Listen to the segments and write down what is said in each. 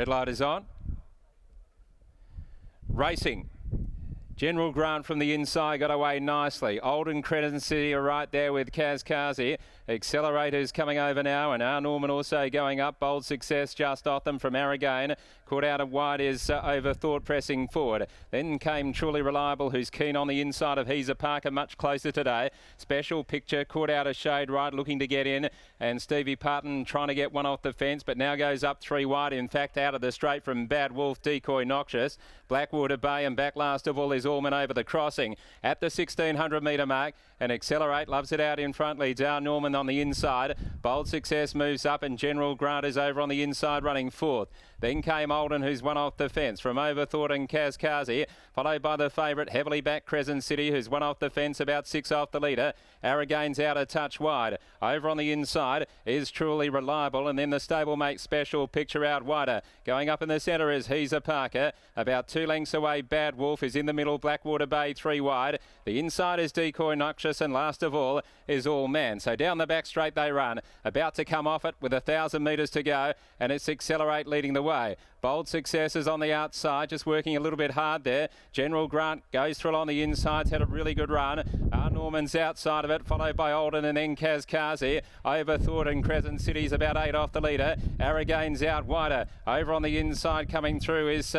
Red light is on. Racing. General Grant from the inside got away nicely. Olden Crescent City are right there with Kazkazi. Accelerators coming over now, and our Norman also going up. Bold Success just off them from Aragain. Caught out of wide is Overthought pressing forward. Then came Truly Reliable, who's keen on the inside of He's a Parker, much closer today. Special Picture caught out of shade right, looking to get in. And Stevie Patton trying to get one off the fence, but now goes up 3 wide. In fact, out of the straight from Bad Wolf, Decoy Noxious. Blackwater Bay, and back last of all is Allman over the crossing at the 1600 metre mark. And Accelerate loves it out in front, leads our Norman on the inside. Bold Success moves up, and General Grant is over on the inside running fourth. Then came Olden, who's one off the fence from Overthought and Kazkazi, followed by the favourite heavily back Crescent City, who's one off the fence, about 6 off the leader. Aragain's out a touch wide. Over on the inside is Truly Reliable, and then the stablemate Special Picture out wider. Going up in the centre is He's a Parker. About 2 lengths away, Bad Wolf is in the middle. Blackwater Bay 3 wide. The inside is Decoy Noxious, and last of all is All Man. So down the back straight they run. About to come off it with 1,000 metres to go, and it's Accelerate leading the way. Bold Success is on the outside, just working a little bit hard there. General Grant goes through on the insides, had a really good run. Norman's outside of it, followed by Olden and then Kazkazi. Overthought and Crescent City's about 8 off the leader. Aragain's out wider. Over on the inside coming through is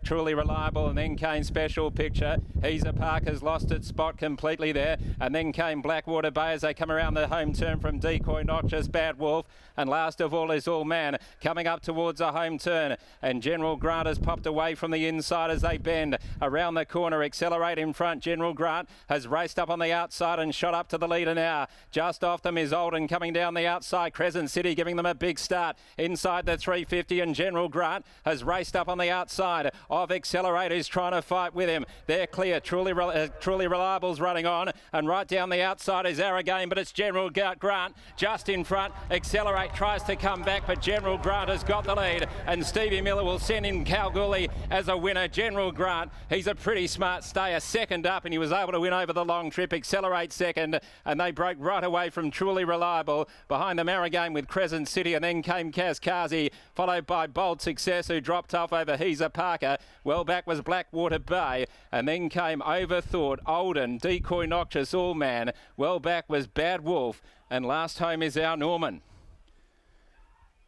Truly Reliable, and then came Special Picture. He's a Parker's lost its spot completely there, and then came Blackwater Bay as they come around the home turn from Decoy Noxious, Bad Wolf, and last of all is All Man coming up towards a home turn. And General Grant has popped away from the inside as they bend around the corner. Accelerate in front. General Grant has raced up on the outside and shot up to the leader now. Just off them is Olden coming down the outside. Crescent City giving them a big start inside the 350, and General Grant has raced up on the outside of Accelerate, who's trying to fight with him. They're clear. Truly Reliable's running on, and right down the outside is Aragain, but it's General Grant just in front. Accelerate tries to come back, but General Grant has got the lead, and Stevie Miller will send in Kalgoorlie as a winner. General Grant, he's a pretty smart stayer, second up, and he was able to win over the long trip. Accelerate second, and they broke right away from Truly Reliable. Behind them, Aragain with Crescent City, and then came Kazkazi, followed by Bold Success, who dropped off over He's a Parker. Well back was Blackwater Bay, and then came Overthought, Olden, Decoy Noxious, All Man. Well back was Bad Wolf, and last home is our Norman.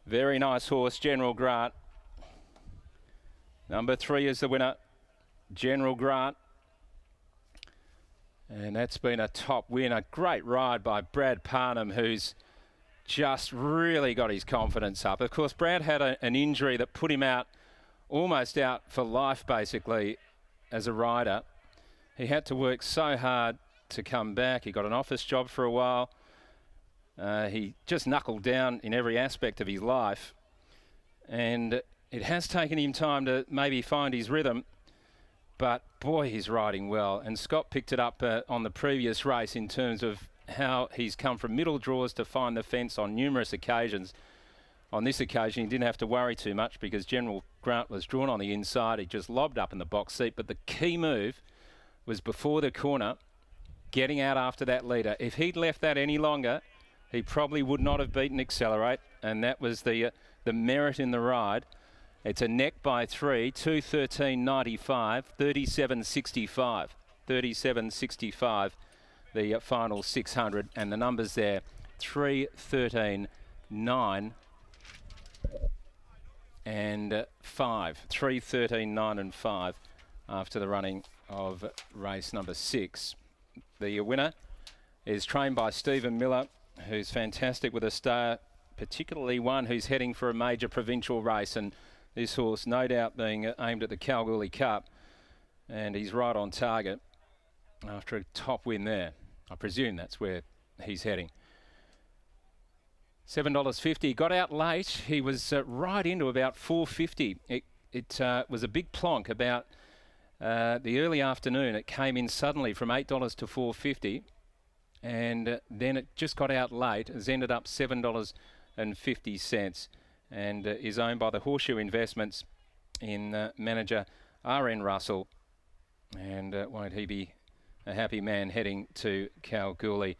Very nice horse, General Grant. Number 3 is the winner, General Grant. And that's been a top win. A great ride by Brad Parnham, who's just really got his confidence up. Of course, Brad had an injury that put him out, almost out for life, basically, as a rider. He had to work so hard to come back. He got an office job for a while. He just knuckled down in every aspect of his life. And it has taken him time to maybe find his rhythm. But boy, he's riding well. And Scott picked it up on the previous race in terms of how he's come from middle draws to find the fence on numerous occasions. On this occasion, he didn't have to worry too much because General Grant was drawn on the inside. He just lobbed up in the box seat. But the key move was before the corner, getting out after that leader. If he'd left that any longer, he probably would not have beaten Accelerate. And that was the merit in the ride. It's a neck by 3, 2:13.95, 37.65, 37.65, the final 600, and the numbers there, 3:13.9 and 5, 3:13.9 and 5 after the running of race number 6. The winner is trained by Stephen Miller, who's fantastic with a star, particularly one who's heading for a major provincial race, and this horse no doubt being aimed at the Kalgoorlie Cup, and he's right on target after a top win there. I presume that's where he's heading. $7.50, got out late. He was right into about $4.50. It was a big plonk about the early afternoon. It came in suddenly from $8 to $4.50, and then it just got out late. It's ended up $7.50. and is owned by the Horseshoe Investments in manager R.N. Russell. And won't he be a happy man heading to Kalgoorlie,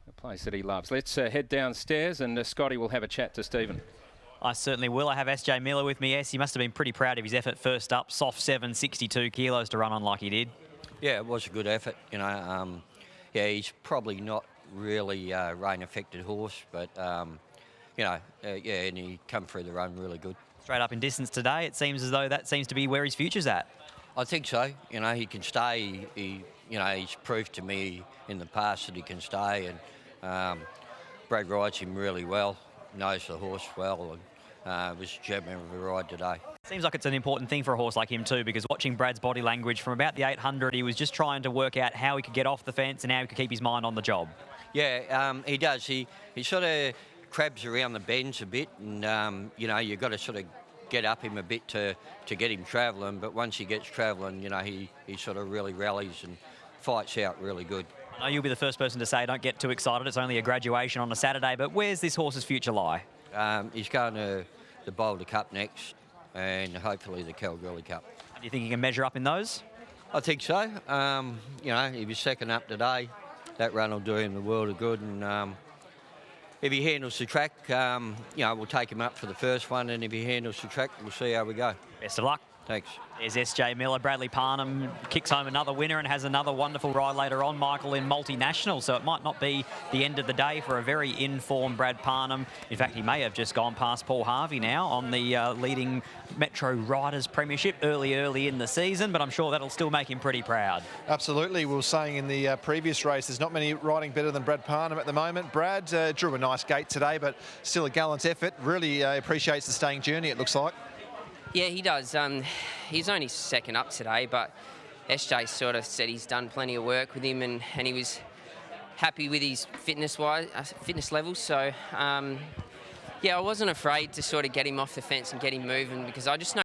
a place that he loves. Let's head downstairs, and Scotty will have a chat to Stephen. I certainly will. I have SJ Miller with me. He must have been pretty proud of his effort first up. Soft 7, 62 kilos to run on like he did. Yeah, it was a good effort. Yeah, he's probably not really rain-affected horse, but yeah, and he come through the run really good. Straight up in distance today, it seems as though that seems to be where his future's at. I think so. He can stay. He's proved to me in the past that he can stay, and Brad rides him really well, knows the horse well, and it was a gem of a ride today. Seems like it's an important thing for a horse like him too, because watching Brad's body language from about the 800, he was just trying to work out how he could get off the fence and how he could keep his mind on the job. Yeah, he does. He sort of crabs around the bends a bit, and you've got to sort of get up him a bit to get him travelling. But once he gets travelling, he sort of really rallies and fights out really good. I know you'll be the first person to say don't get too excited. It's only a graduation on a Saturday, but where's this horse's future lie? He's going to the Boulder Cup next, and hopefully the Kalgoorlie Cup. Do you think he can measure up in those? I think so. He was second up today. That run will do him the world of good, and if he handles the track, we'll take him up for the first one, and if he handles the track, we'll see how we go. Best of luck. Thanks. There's SJ Miller. Bradley Parnham kicks home another winner and has another wonderful ride later on, Michael, in multinational. So it might not be the end of the day for a very informed Brad Parnham. In fact, he may have just gone past Paul Harvey now on the leading Metro Riders Premiership early in the season, but I'm sure that'll still make him pretty proud. Absolutely. We were saying in the previous race, there's not many riding better than Brad Parnham at the moment. Brad drew a nice gate today, but still a gallant effort. Really appreciates the staying journey, it looks like. Yeah, he does. He's only second up today, but SJ sort of said he's done plenty of work with him, and he was happy with his fitness levels. So, yeah, I wasn't afraid to sort of get him off the fence and get him moving, because I just know